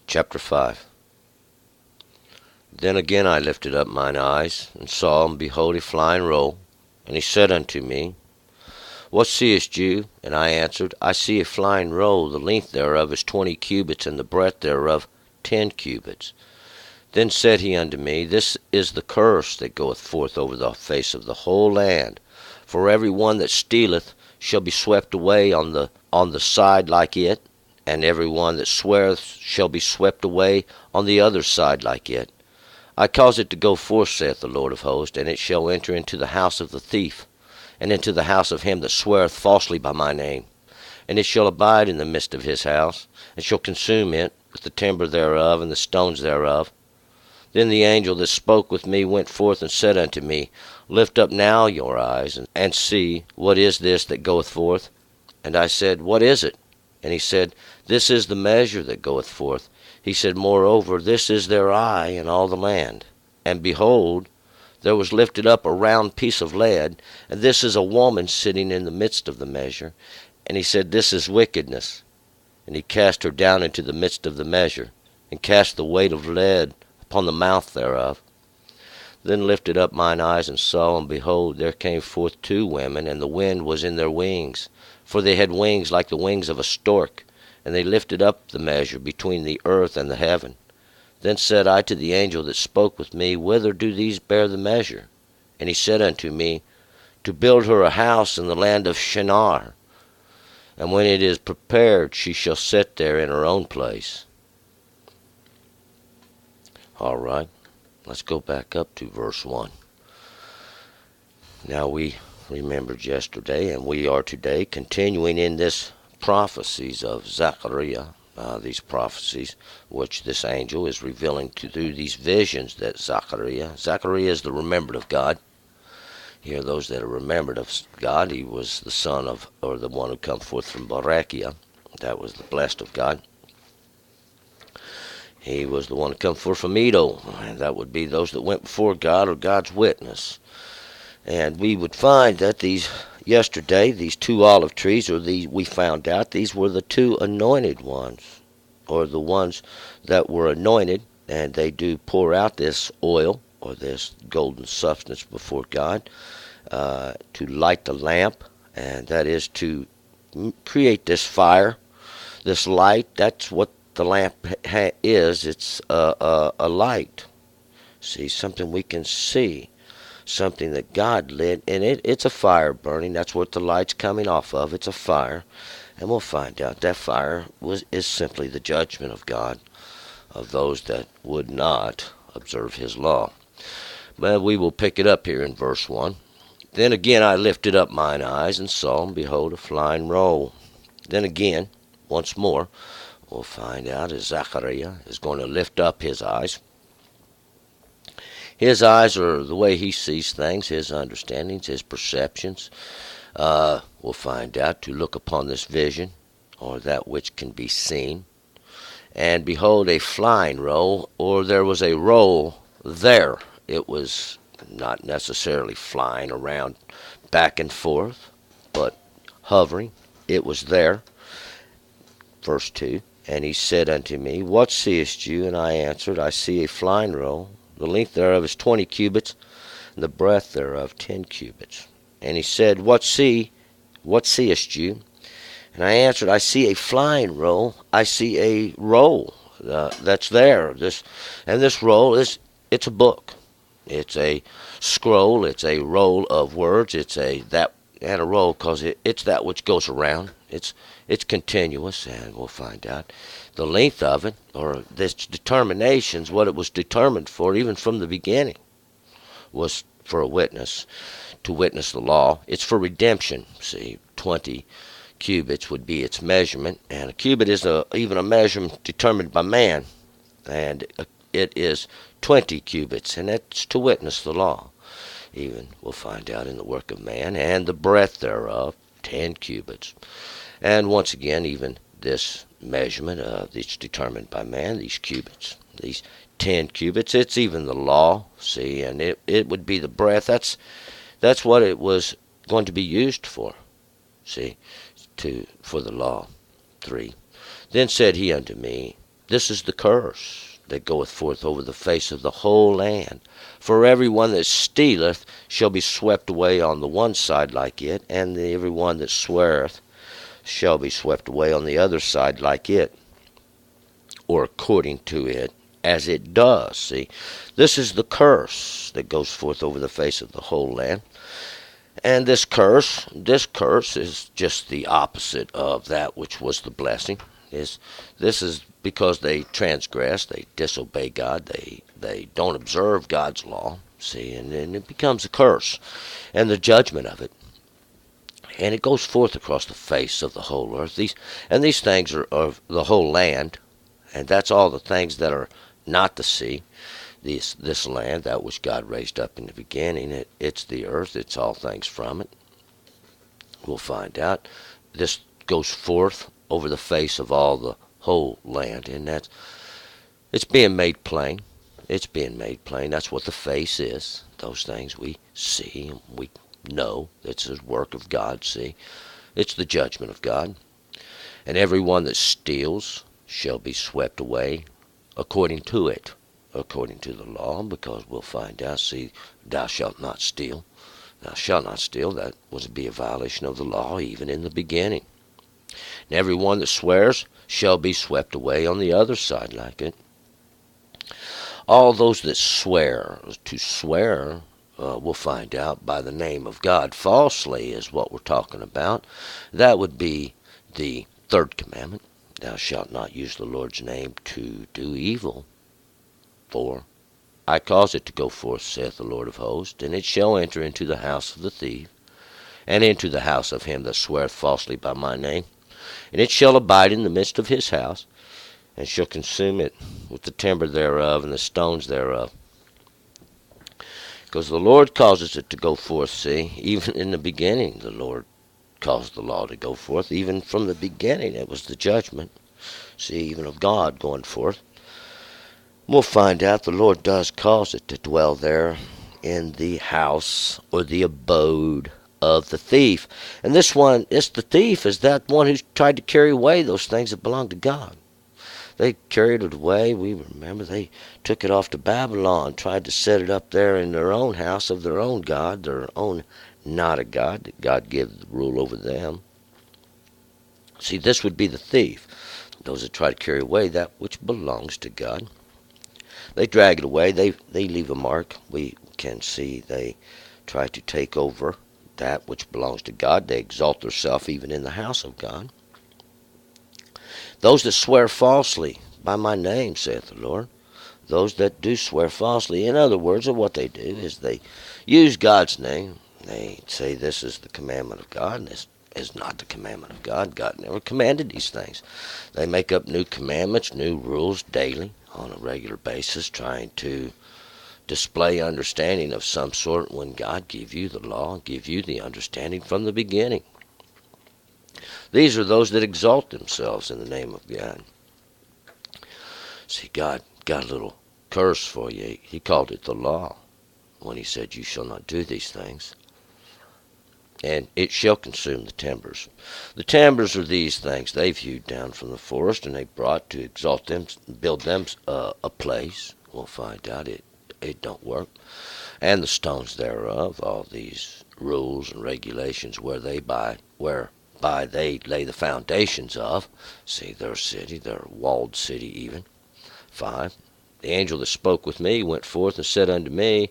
Chapter 5. Then again I lifted up mine eyes, and saw, and behold, a flying roll. And he said unto me, What seest you? And I answered, I see a flying roll, the length thereof is 20 cubits, and the breadth thereof 10 cubits. Then said he unto me, This is the curse that goeth forth over the face of the whole land. For every one that stealeth shall be swept away on the side like it, and every one that sweareth shall be swept away on the other side like it. I cause it to go forth, saith the Lord of hosts, and it shall enter into the house of the thief, and into the house of him that sweareth falsely by my name. And it shall abide in the midst of his house, and shall consume it with the timber thereof, and the stones thereof. Then the angel that spoke with me went forth and said unto me, Lift up now your eyes, and see, what is this that goeth forth? And I said, What is it? And he said, This is the measure that goeth forth. He said, Moreover, this is their eye in all the land. And behold, there was lifted up a round piece of lead, and this is a woman sitting in the midst of the measure. And he said, This is wickedness. And he cast her down into the midst of the measure, and cast the weight of lead upon the mouth thereof. Then lifted up mine eyes, and saw, and behold, there came forth 2 women, and the wind was in their wings. For they had wings like the wings of a stork, and they lifted up the measure between the earth and the heaven. Then said I to the angel that spoke with me, Whither do these bear the measure? And he said unto me, To build her a house in the land of Shinar. And when it is prepared, she shall sit there in her own place. All right, let's go back up to verse 1. Now we remembered yesterday, and we are today continuing in this prophecies of Zechariah, these prophecies which this angel is revealing through these visions that Zechariah is the remembered of God. Here, those that are remembered of God, he was the son of, or the one who come forth from Barachiah. That was the blessed of God. He was the one who come forth from Edo, and that would be those that went before God or God's witness. And we would find that yesterday, these 2 olive trees, we found out these were the 2 anointed ones, or the ones that were anointed, and they do pour out this oil, or this golden substance before God, to light the lamp, and that is to create this fire, this light. That's what the lamp is. It's a light. See, something we can see. Something that God lit, and it's a fire burning. That's what the light's coming off of. It's a fire, and we'll find out that fire is simply the judgment of God of those that would not observe his law. But we will pick it up here in verse 1. Then again I lifted up mine eyes, and saw, and behold, a flying roll. Then again, once more, we'll find out as Zechariah is going to lift up his eyes. His eyes are the way he sees things, his understandings, his perceptions. We'll find out to look upon this vision, or that which can be seen. And behold, a flying roll, or there was a roll there. It was not necessarily flying around back and forth, but hovering. It was there. Verse 2, And he said unto me, What seest you? And I answered, I see a flying roll. The length thereof is 20 cubits, and the breadth thereof 10 cubits. And he said, What seest you? And I answered, I see a flying roll. I see a roll that's there. This roll it's a book. It's a scroll. It's a roll of words. It's a roll because it's that which goes around. It's continuous, and we'll find out the length of it, or this determinations, what it was determined for, even from the beginning, was for a witness, to witness the law. It's for redemption. See, 20 cubits would be its measurement, and a cubit is even a measurement determined by man, and it is 20 cubits, and that's to witness the law. Even we'll find out in the work of man, and the breadth thereof 10 cubits. And once again, even this measurement it's determined by man, these cubits, these 10 cubits, it's even the law. See, and it would be the breadth. That's what it was going to be used for. See, for the law. 3. Then said he unto me, This is the curse that goeth forth over the face of the whole land. For every one that stealeth shall be swept away on the one side like it, and every one that sweareth shall be swept away on the other side like it, or according to it, as it does. See, this is the curse that goes forth over the face of the whole land. And this curse is just the opposite of that which was the blessing. This is because they transgress, they disobey God, they don't observe God's law. See, and then it becomes a curse, and the judgment of it. And it goes forth across the face of the whole earth. These things are of the whole land, and that's all the things that are not the sea. This land, that which God raised up in the beginning, it's the earth, it's all things from it. We'll find out. This goes forth over the face of all the whole land, and it's being made plain. It's being made plain. That's what the face is. Those things we see and we know. It's the work of God, see. It's the judgment of God. And every one that steals shall be swept away according to it, according to the law, because we'll find out, see, thou shalt not steal. Thou shalt not steal. That was to be a violation of the law even in the beginning. And every one that swears shall be swept away on the other side like it. All those that swear, to swear, we'll find out by the name of God falsely is what we're talking about. That would be the third commandment. Thou shalt not use the Lord's name to do evil. For I cause it to go forth, saith the Lord of hosts, and it shall enter into the house of the thief, and into the house of him that sweareth falsely by my name. And it shall abide in the midst of his house, and shall consume it with the timber thereof and the stones thereof. Because the Lord causes it to go forth, see, even in the beginning the Lord caused the law to go forth. Even from the beginning it was the judgment, see, even of God going forth. We'll find out the Lord does cause it to dwell there in the house or the abode of the thief. And this one, it's the thief, is that one who tried to carry away those things that belong to God. They carried it away. We remember they took it off to Babylon, tried to set it up there in their own house of their own God, their own not a God, that God gave the rule over them. See, this would be the thief, those that try to carry away that which belongs to God. They drag it away. They leave a mark. We can see they try to take over that which belongs to God. They exalt themselves even in the house of God. Those that swear falsely by my name, saith the Lord. Those that do swear falsely. In other words, what they do is they use God's name. They say this is the commandment of God, and this is not the commandment of God. God never commanded these things. They make up new commandments, new rules daily, on a regular basis, trying to display understanding of some sort when God gave you the law, give you the understanding from the beginning. These are those that exalt themselves in the name of God. See, God got a little curse for you. He called it the law when he said, you shall not do these things. And it shall consume the timbers. The timbers are these things they've hewed down from the forest, and they brought to exalt them, build them a place. We'll find out it don't work. And the stones thereof, all these rules and regulations whereby they lay the foundations of, see, their city, their walled city even. 5. The angel that spoke with me went forth and said unto me,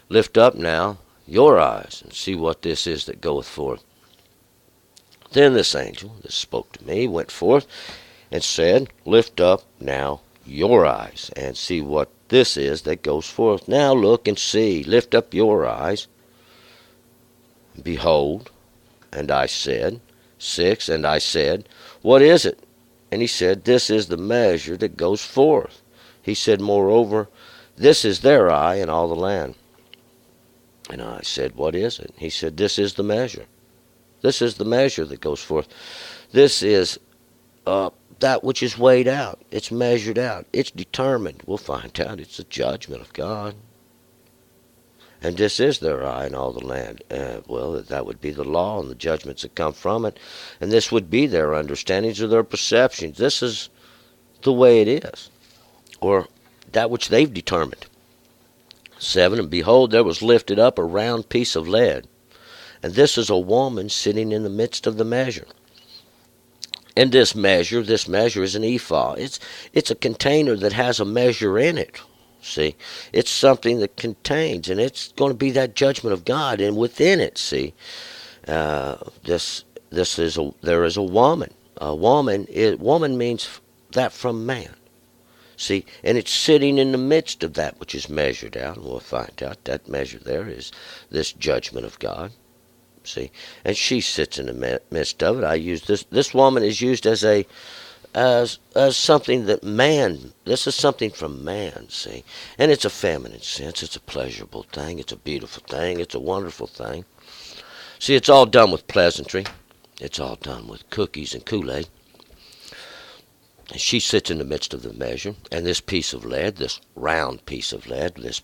lift up now your eyes, and see what this is that goeth forth. Then this angel that spoke to me went forth and said, lift up now your eyes, and see what this is that goes forth. Now look and see, lift up your eyes. Behold, and I said, 6, and I said, what is it? And he said, this is the measure that goes forth. He said, moreover, this is their eye in all the land. And I said, what is it? He said, this is the measure. This is the measure that goes forth. This is that which is weighed out. It's measured out. It's determined. We'll find out it's the judgment of God. And this is their eye in all the land. Well, that would be the law and the judgments that come from it. And this would be their understandings or their perceptions. This is the way it is, or that which they've determined. 7, and behold, there was lifted up a round piece of lead, and this is a woman sitting in the midst of the measure. And this measure is an ephah. It's a container that has a measure in it. See, it's something that contains, and it's going to be that judgment of God. And within it, see, there is a woman. Woman means that from man. See, and it's sitting in the midst of that which is measured out, and we'll find out that measure there is this judgment of God. See, and she sits in the midst of it. I use this woman is used as something that man. This is something from man. See, and it's a feminine sense. It's a pleasurable thing. It's a beautiful thing. It's a wonderful thing. See, it's all done with pleasantry. It's all done with cookies and Kool-Aid. And she sits in the midst of the measure, and this piece of lead, this round piece of lead, this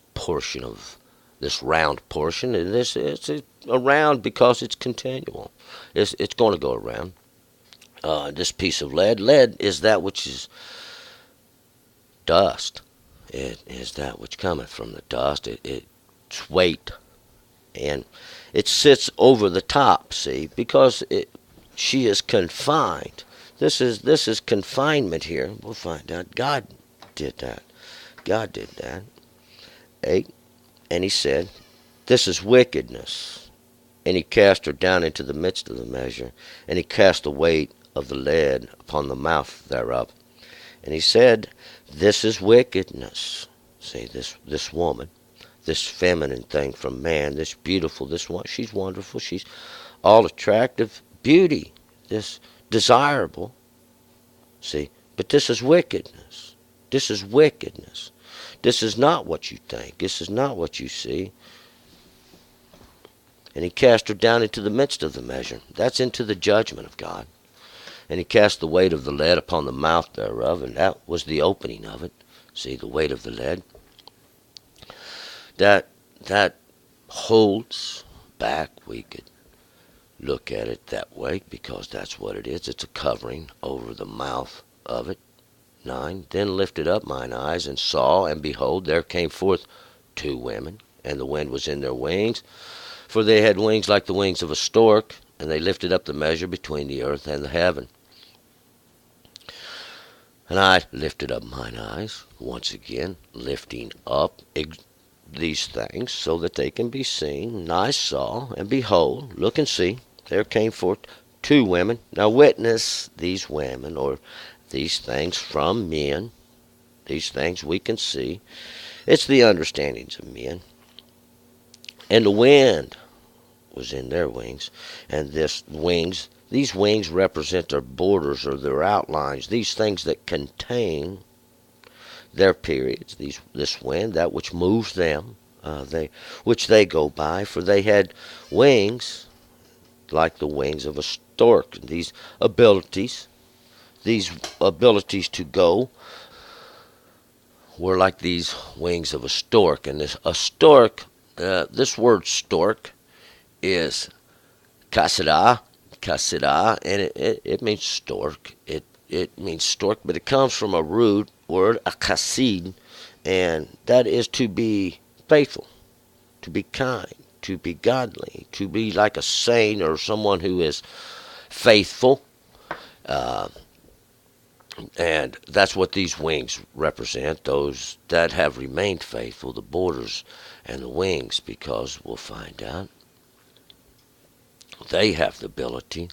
round portion, and it's around because it's continual. It's going to go around. This piece of lead is that which is dust. It is that which cometh from the dust. It's weight, and it sits over the top. See, because she is confined. This is confinement here. We'll find out. God did that. God did that. 8, and he said, this is wickedness. And he cast her down into the midst of the measure, and he cast the weight of the lead upon the mouth thereof. And he said, this is wickedness. See, this woman, this feminine thing from man, this beautiful, this one, she's wonderful, she's all attractive beauty, this desirable. See, but this is wickedness. This is wickedness. This is not what you think. This is not what you see. And he cast her down into the midst of the measure. That's into the judgment of God. And he cast the weight of the lead upon the mouth thereof, and that was the opening of it. See, the weight of the lead. That holds back. We could look at it that way because that's what it is. It's a covering over the mouth of it. 9, then lifted up mine eyes and saw, and behold, there came forth 2 women, and the wind was in their wings, for they had wings like the wings of a stork, and they lifted up the measure between the earth and the heaven. And I lifted up mine eyes, once again, lifting up these things so that they can be seen. And I saw, and behold, look and see, there came forth 2 women. Now witness these women, or these things from men. These things we can see. It's the understandings of men. And the wind was in their wings. And these wings represent their borders or their outlines. These things that contain their periods. This wind, that which moves them, which they go by. For they had wings like the wings of a stork. These abilities to go were like these wings of a stork. And this word stork is kasida, and it means stork. It means stork, but it comes from a root word, a kasid, and that is to be faithful, to be kind, to be godly, to be like a saint or someone who is faithful. And that's what these wings represent, those that have remained faithful, the borders and the wings, because we'll find out they have the ability.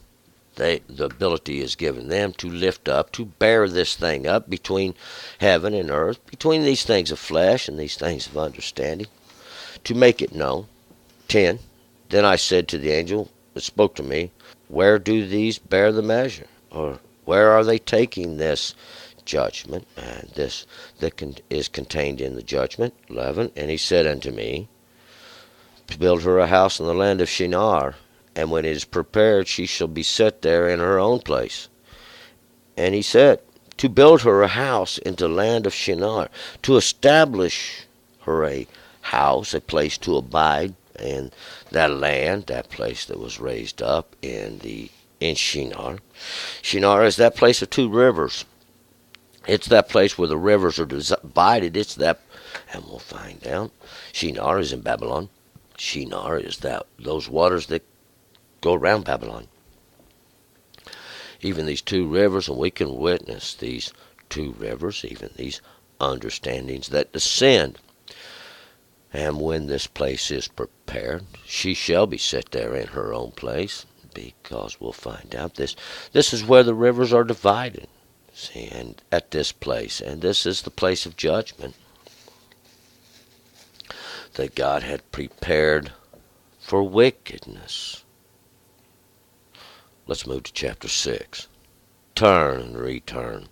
The ability is given them to lift up, to bear this thing up between heaven and earth, between these things of flesh and these things of understanding, to make it known. 10. Then I said to the angel that spoke to me, where do these bear the measure? Or where are they taking this judgment? And this that is contained in the judgment. 11. And he said unto me, to build her a house in the land of Shinar, and when it is prepared, she shall be set there in her own place. And he said, to build her a house in the land of Shinar, to establish her a house, a place to abide in that land, that place that was raised up in Shinar. Shinar is that place of 2 rivers. It's that place where the rivers are divided. It's that, and we'll find out. Shinar is in Babylon. Shinar is those waters that go around Babylon. Even these two rivers, and we can witness these two rivers, even these understandings that descend. And when this place is prepared, she shall be set there in her own place, because we'll find out this. This is where the rivers are divided. See, and at this place, and this is the place of judgment that God had prepared for wickedness. Let's move to chapter 6. Turn and return.